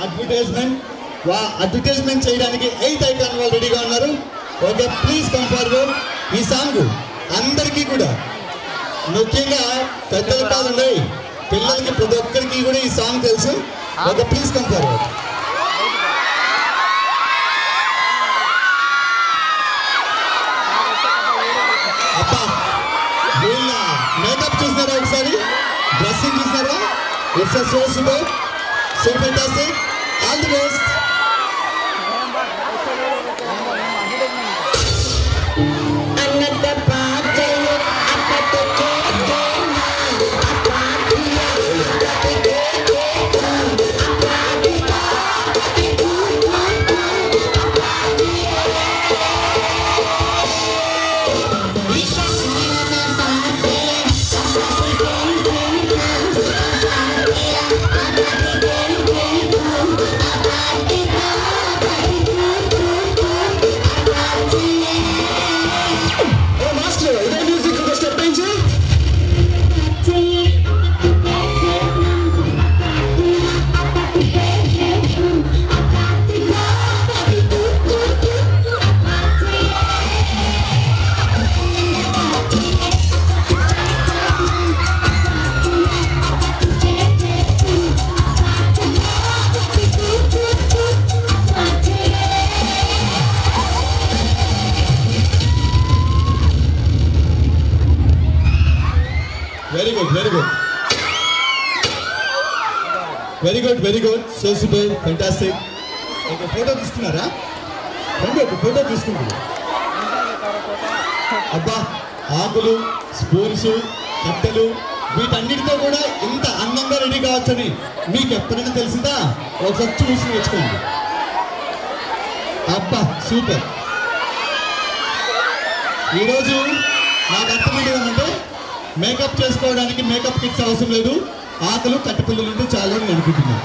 Advertisement చేయడానికి 8 icon వాళ్ళు రెడీగా ఉన్నారు. Okay, please come forward. ఈ సాంగ్ అందరికీ కూడా, ముఖ్యంగా పెద్దల కాదు పిల్లలకి, ప్రతి ఒక్కరికి కూడా ఈ సాంగ్ తెలుసు. Okay, please come forward. అబ్బా, వీళ్ళ మేకప్ చూసినారా, ఒకసారి డ్రెస్సింగ్ చూసినారా? It's so super, so fantastic. All the best. Very good, very good, very good, very good, so super, fantastic. ఒక ఫోటో తీసుకున్నారా? రండి, ఒక ఫోటో తీసుకుంటారు. అబ్బా, ఆకులు, స్పూన్స్, కట్టెలు, వీటన్నిటితో కూడా ఇంత అందంగా రెడీ కావచ్చని మీకు ఎప్పుడైనా తెలిసిందా? ఒకసారి చూసి నేర్చుకోండి. అబ్బా, సూపర్. ఈరోజు నాకు అర్థమైంది ఏమంటే, మేకప్ చేసుకోవడానికి మేకప్ కిట్స్ అవసరం లేదు, ఆకులు, కట్టెపిల్లలు ఉంటే చాలు అని అనుకుంటున్నాను.